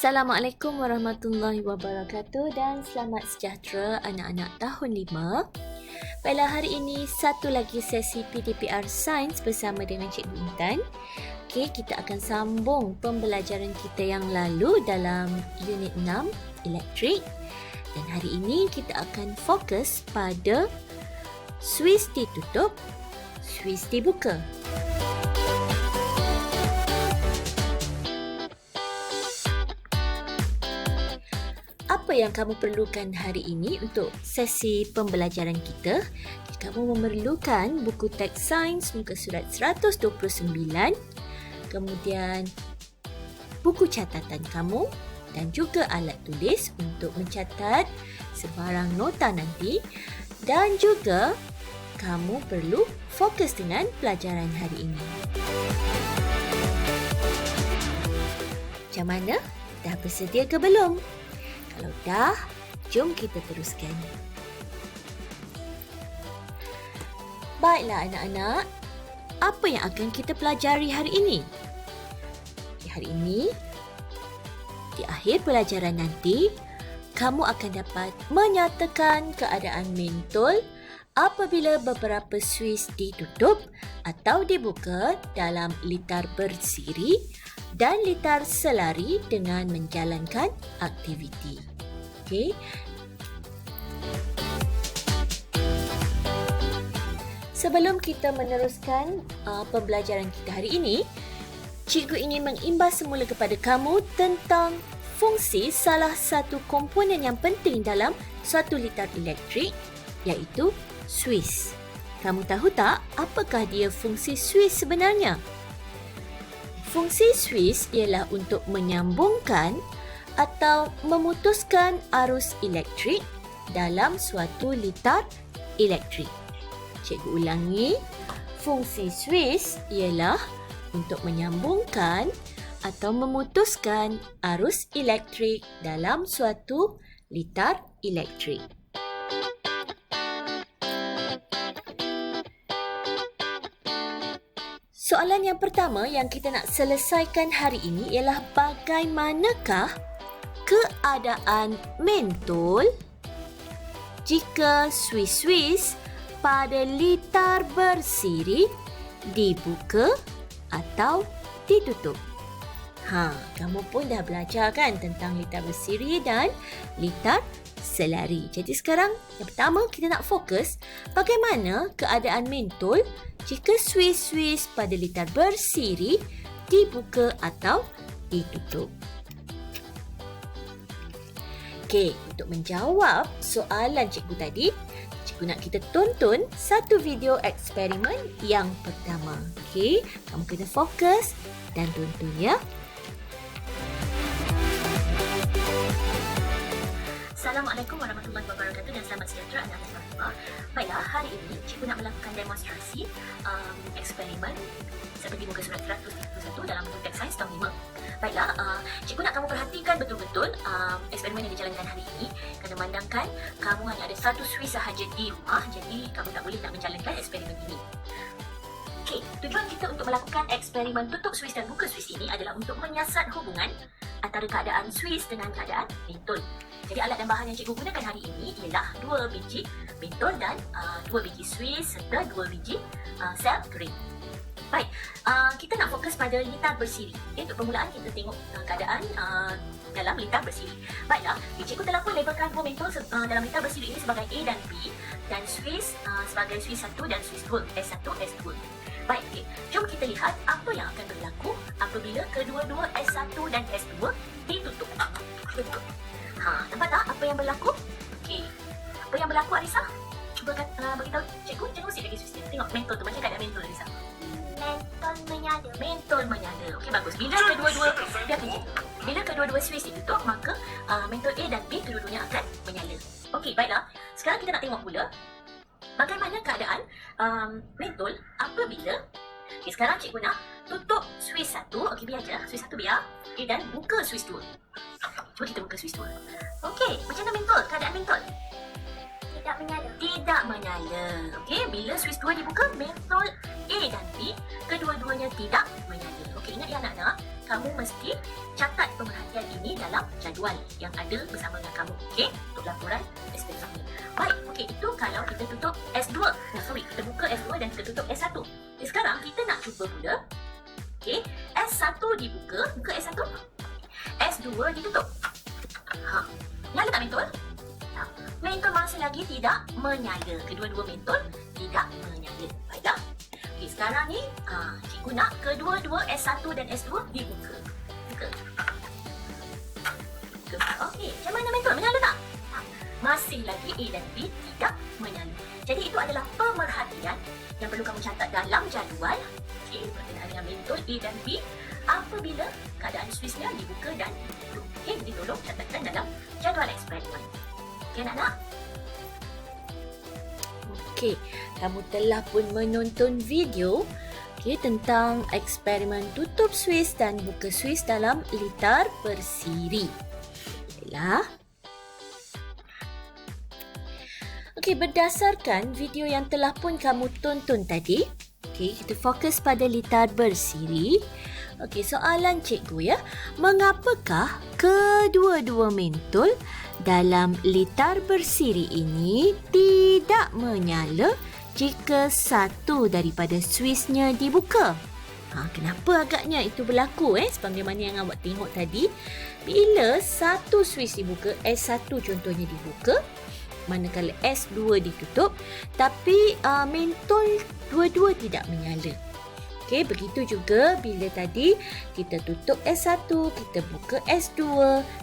Assalamualaikum warahmatullahi wabarakatuh dan selamat sejahtera anak-anak tahun 5. Baiklah, hari ini satu lagi sesi PDPR Sains bersama dengan Cikgu Intan. Okey, kita akan sambung pembelajaran kita yang lalu dalam unit 6 elektrik. Dan hari ini kita akan fokus pada suis ditutup, suis dibuka. Apa yang kamu perlukan hari ini untuk sesi pembelajaran kita? Kamu memerlukan buku teks sains muka surat 129, kemudian buku catatan kamu dan juga alat tulis untuk mencatat sebarang nota nanti, dan juga kamu perlu fokus dengan pelajaran hari ini. Macam mana? Dah bersedia ke belum? Kalau dah, jom kita teruskan. Baiklah anak-anak, apa yang akan kita pelajari hari ini? Hari ini, di akhir pelajaran nanti, kamu akan dapat menyatakan keadaan mentol apabila beberapa suis ditutup atau dibuka dalam litar bersiri dan litar selari dengan menjalankan aktiviti. Okey. Sebelum kita meneruskan pembelajaran kita hari ini, Cikgu ingin mengimbas semula kepada kamu tentang fungsi salah satu komponen yang penting dalam suatu litar elektrik, iaitu suis. Kamu tahu tak apakah dia fungsi suis sebenarnya? Fungsi suis ialah untuk menyambungkan atau memutuskan arus elektrik dalam suatu litar elektrik. Cikgu ulangi, fungsi suis ialah untuk menyambungkan atau memutuskan arus elektrik dalam suatu litar elektrik. Soalan yang pertama yang kita nak selesaikan hari ini ialah bagaimanakah keadaan mentol jika suis-suis pada litar bersiri dibuka atau ditutup. Kamu pun dah belajar kan tentang litar bersiri dan litar selari. Jadi sekarang yang pertama kita nak fokus bagaimana keadaan mentol jika suis-suis pada litar bersiri dibuka atau ditutup. Okey, untuk menjawab soalan cikgu tadi, cikgu nak kita tonton satu video eksperimen yang pertama. Okey, kamu kena fokus dan tonton ya. Assalamualaikum warahmatullahi wabarakatuh dan selamat sejahtera anak-anak kelas 5. Baiklah, hari ini cikgu nak melakukan demonstrasi eksperimen seperti muka surat 131 dalam buku teks sains tahun 5. Baiklah, cikgu nak kamu perhatikan betul-betul eksperimen yang dijalankan hari ini, kerana memandangkan kamu hanya ada satu suis sahaja di rumah, jadi kamu tak boleh nak menjalankan eksperimen ini. Okey, tujuan kita untuk melakukan eksperimen tutup suis dan buka suis ini adalah untuk menyiasat hubungan antara keadaan suis dengan keadaan mentol. Jadi alat dan bahan yang cikgu gunakan hari ini ialah 2 biji mentol dan 2 biji suis serta 2 biji sel kering. Baik, kita nak fokus pada litar bersiri. Untuk permulaan kita tengok keadaan dalam litar bersiri. Baiklah, cikgu telah pun labelkan 2 mentol dalam litar bersiri ini sebagai A dan B, dan suis sebagai suis 1 dan suis 2, S1, S2. Baik, okay. Jom kita lihat apa yang akan berlaku apabila kedua-dua S1 dan S2 ditutup. Nampak tak apa yang berlaku? Okey. Apa yang berlaku, Arisa? Cuba beritahu cikgu. Cikgu mesti bagi susi. Tengok mentol tu, macam keadaan mentol, Arisa. Mentol menyala. Mentol menyala. Okey, bagus. Bila kedua-dua suis ditutup, maka mentol A dan B kedua-duanya akan menyala. Okey, baiklah. Sekarang kita nak tengok pula bagaimana keadaan mentol apabila sekarang cikgu nak tutup suis 1. Okey, biar je. Suis 1 biar. Okey, dan buka suis 2. Cuba kita buka suis 2. Okey, macam mana mentol? Keadaan mentol? Tidak menyala. Tidak menyala. Okey, bila suis 2 dibuka, mentol A dan B kedua-duanya tidak menyala. Okey, ingat ya anak-anak, kamu mesti catat pemerhatian ini dalam jadual yang ada bersama dengan kamu. Okey, untuk laporan eksperimen ni. Baik, okey, itu kalau kita tutup S2. Kita buka S2 dan kita tutup S1. Sekarang kita nak cuba pula. Okey, S1 dibuka, buka S1. S2 ditutup. Nyala tak mentol? Tak. Mentol masih lagi tidak menyala. Kedua-dua mentol tidak menyala. Baiklah. Okey, sekarang ni cikgu nak kedua-dua S1 dan S2 dibuka. Buka. Okey, macam mana mentol? Menyala tak? Tak. Masih lagi A dan B tidak menyala. Jadi itu adalah pemerhatian yang perlu kamu catat dalam jadual. Okey, berkenaan dengan mentol A dan B apabila keadaan switchnya dibuka dan ditutup. Okey, jadi tolong catatkan dalam jadual eksperimen. Okey, anak-anak? Okey, kamu telah pun menonton video tentang eksperimen tutup Swiss dan buka Swiss dalam litar bersiri. Baiklah. Okey, berdasarkan video yang telah pun kamu tonton tadi, kita fokus pada litar bersiri. Okey, soalan cikgu ya. Mengapakah kedua-dua mentol dalam litar bersiri ini tidak menyala jika satu daripada switchnya dibuka? Kenapa agaknya itu berlaku sebagaimana yang awak tengok tadi? Bila satu switch dibuka, S1 contohnya dibuka, manakala S2 ditutup, tapi mentol dua-dua tidak menyala. Okey, begitu juga bila tadi kita tutup S1, kita buka S2,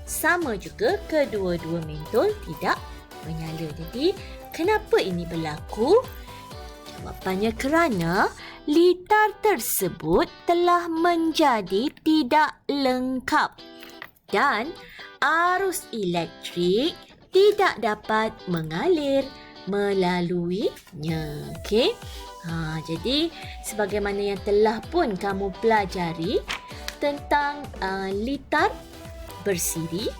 sama juga kedua-dua mentol tidak menyala. Jadi, kenapa ini berlaku? Jawapannya kerana litar tersebut telah menjadi tidak lengkap dan arus elektrik tidak dapat mengalir melaluinya. Okey. Jadi sebagaimana yang telah pun kamu pelajari tentang litar bersiri.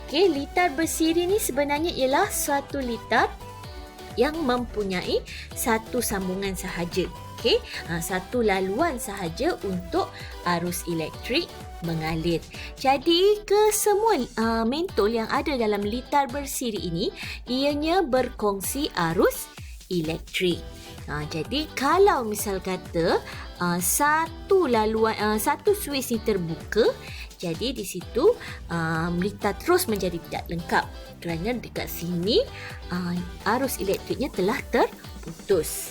Okey, litar bersiri ni sebenarnya ialah suatu litar yang mempunyai satu sambungan sahaja. Okey, satu laluan sahaja untuk arus elektrik mengalir. Jadi kesemua mentol yang ada dalam litar bersiri ini ianya berkongsi arus elektrik. Jadi kalau misal kata satu switch ni terbuka, jadi di situ litar terus menjadi tidak lengkap kerana dekat sini arus elektriknya telah terputus.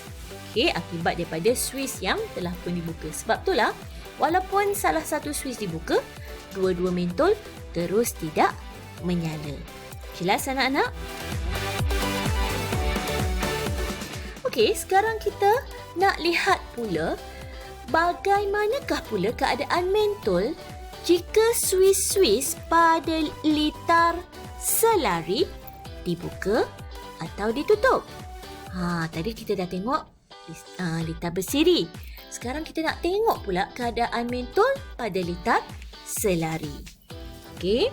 Okey, akibat daripada switch yang telah pun dibuka. Sebab itulah walaupun salah satu switch dibuka, dua-dua mentol terus tidak menyala. Jelas anak-anak? Okey, sekarang kita nak lihat pula bagaimanakah pula keadaan mentol jika switch-switch pada litar selari dibuka atau ditutup. Tadi kita dah tengok litar bersiri. Sekarang kita nak tengok pula keadaan mentol pada litar selari. Okey.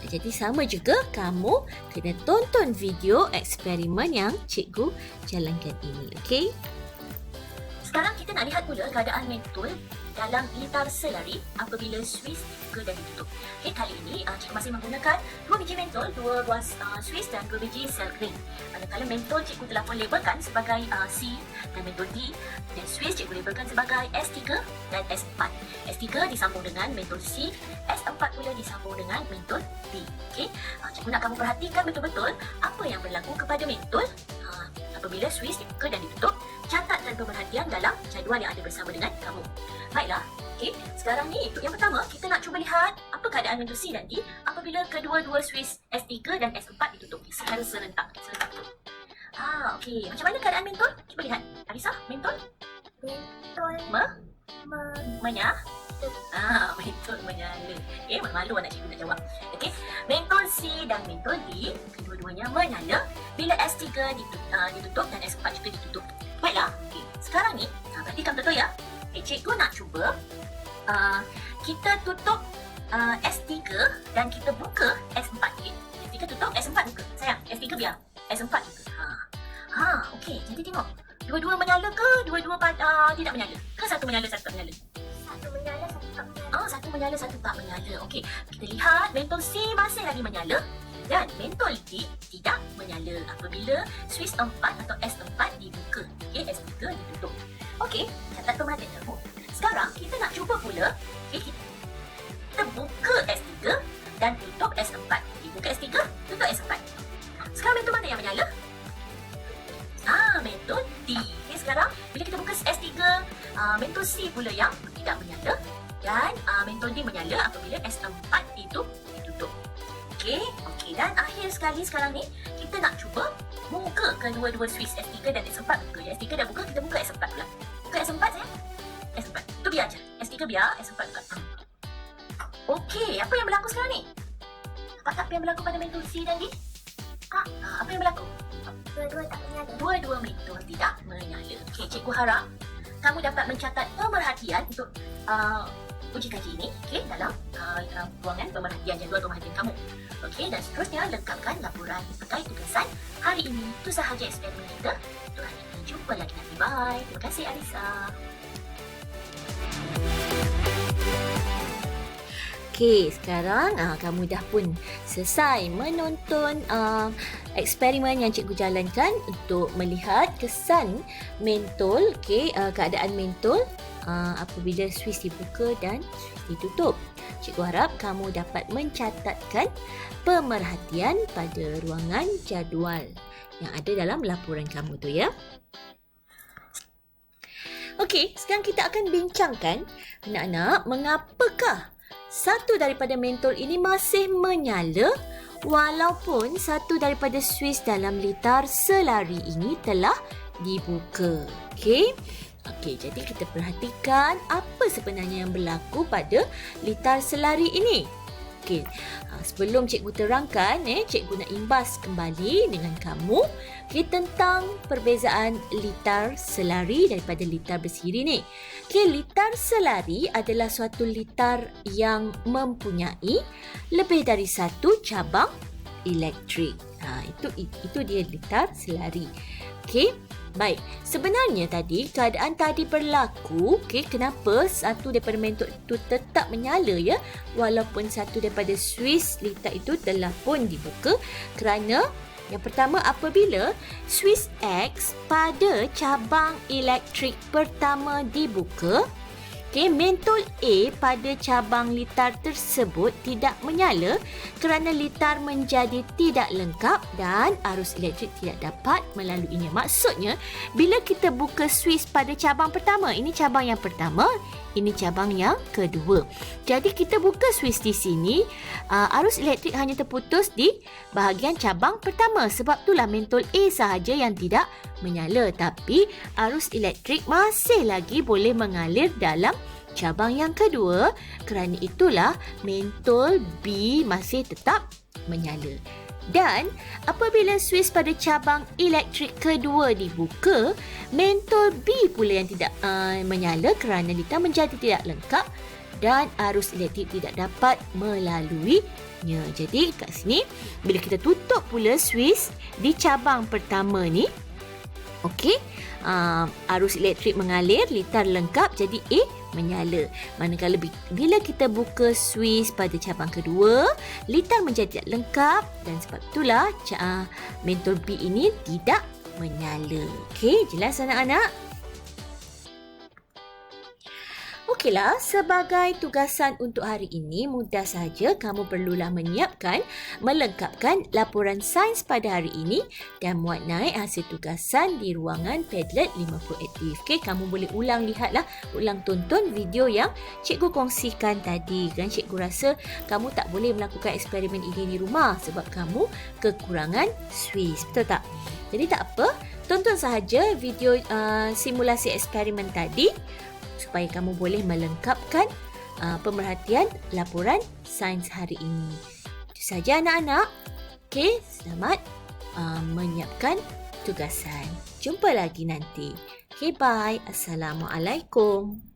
Jadi sama juga kamu kena tonton video eksperimen yang cikgu jalankan ini. Okey. Sekarang kita nak lihat pula keadaan mentol dalam litar selari apabila switch dibuka dan ditutup. Okey, kali ini cikgu masih menggunakan 2 biji mentol, 2 buah switch dan 2 biji sel kering. Manakala mentol cikgu telah pun labelkan sebagai C dan mentol D, dan switch cikgu labelkan sebagai S3 dan S4. S3 disambung dengan mentol C, S4 pula disambung dengan mentol D. Okey, cikgu nak kamu perhatikan betul-betul apa yang berlaku kepada mentol apabila switch dibuka dan ditutup. Catatkan pemerhatian dalam jadual yang ada bersama dengan kamu. Baiklah, okey. Sekarang ni untuk yang pertama, kita nak cuba lihat apa keadaan mentol C dan D apabila kedua-dua switch S3 dan S4 ditutup secara serentak. Okey. Macam mana keadaan mentol? Cuba lihat. Arisa, mentol? Mentol Menyala. Mentol menyala. Okey, malu anak cikgu nak jawab. Okey, mentol C dan mentol D kedua-duanya menyala bila S3 ditutup dan S4 juga ditutup. Baiklah, okey. Sekarang ni, perhatikan betul ya. Cikgu nak cuba kita tutup S3 dan kita buka S4. S3 tutup, S4 buka. Sayang, S3 biar. S4 buka. Okey. Jadi tengok. Dua-dua menyala ke? Dua-dua tidak menyala? Ke satu menyala, satu tak menyala? Satu menyala, satu tak menyala. satu menyala, satu tak menyala. Okey, kita lihat mentol C masih lagi menyala dan mentol D tidak menyala apabila switch 4 atau S4 dibuka. Okey, S3 ditutup. Okey, catat pemerhatian kamu. Sekarang kita nak cuba pula, okey, kita buka S3 dan tutup S4. Buka S3, tutup S4. Sekarang mentol mana yang menyala? Mentol D. Okay, sekarang bila kita buka S3, mentol C pula yang tidak menyala dan mentol D menyala apabila S4 itu ditutup. Okey, dan akhir sekali sekarang ni kita nak cuba buka kedua-dua switch S3 dan S4 buka. S3 dah buka, kita buka S4 pula. Buka S4 saya. S4. Tu biar je. S3 biar, S4 buka. Okey, apa yang berlaku sekarang ni? Nampak tak apa yang berlaku pada mentol C dan D? Apa yang berlaku? Dua-dua tak menyala. Dua-dua mentol tidak menyala. Okey, cikgu harap kamu dapat mencatat pemerhatian untuk uji kaji ini, okey, dalam ruangan pemerhatian, jadual pemerhatian kamu. Okey, dan seterusnya lengkapkan laporan berkait tugasan hari ini. Itu sahaja eksperimen kita untuk hari ini. Jumpa lagi nanti. Bye. Terima kasih Alisa. Okey, sekarang kamu dah pun selesai menonton eksperimen yang cikgu jalankan untuk melihat kesan mentol, okey, keadaan mentol apabila switch dibuka dan switch ditutup. Cikgu harap kamu dapat mencatatkan pemerhatian pada ruangan jadual yang ada dalam laporan kamu tu ya. Okey, sekarang kita akan bincangkan anak-anak mengapakah satu daripada mentol ini masih menyala walaupun satu daripada switch dalam litar selari ini telah dibuka. Okey, jadi kita perhatikan apa sebenarnya yang berlaku pada litar selari ini. Okey, sebelum cikgu terangkan, cikgu nak imbas kembali dengan kamu tentang perbezaan litar selari daripada litar bersiri ni. Okey, litar selari adalah suatu litar yang mempunyai lebih dari satu cabang elektrik. Itu dia litar selari. Okey, baik. Sebenarnya tadi keadaan tadi berlaku, kenapa satu daripada mentol itu tetap menyala ya walaupun satu daripada switch litar itu telah pun dibuka? Kerana yang pertama, apabila switch X pada cabang elektrik pertama dibuka, mentol A pada cabang litar tersebut tidak menyala kerana litar menjadi tidak lengkap dan arus elektrik tidak dapat melaluinya. Maksudnya, bila kita buka switch pada cabang pertama, ini cabang yang pertama, ini cabang yang kedua. Jadi kita buka switch di sini, arus elektrik hanya terputus di bahagian cabang pertama. Sebab itulah mentol A sahaja yang tidak menyala, tapi arus elektrik masih lagi boleh mengalir dalam cabang yang kedua. Kerana itulah mentol B masih tetap menyala. Dan apabila switch pada cabang elektrik kedua dibuka, mentol B pula yang tidak menyala kerana litar menjadi tidak lengkap dan arus elektrik tidak dapat melaluinya. Jadi kat sini bila kita tutup pula switch di cabang pertama ni, arus elektrik mengalir, litar lengkap, jadi A menyala. Manakala bila kita buka switch pada cabang kedua, litar menjadi tidak lengkap dan sebab itulah mentol B ini tidak menyala. Okey, jelas anak-anak? Okeylah, sebagai tugasan untuk hari ini, mudah saja kamu perlulah menyiapkan, melengkapkan laporan sains pada hari ini dan muat naik hasil tugasan di ruangan Padlet 50 Aktif. Okey, kamu boleh ulang lihatlah, ulang tonton video yang cikgu kongsikan tadi. Kan cikgu rasa kamu tak boleh melakukan eksperimen ini di rumah sebab kamu kekurangan switch. Betul tak? Jadi tak apa, tonton sahaja video simulasi eksperimen tadi supaya kamu boleh melengkapkan pemerhatian laporan sains hari ini. Itu saja anak-anak. Okey, selamat menyiapkan tugasan. Jumpa lagi nanti. Okey, bye. Assalamualaikum.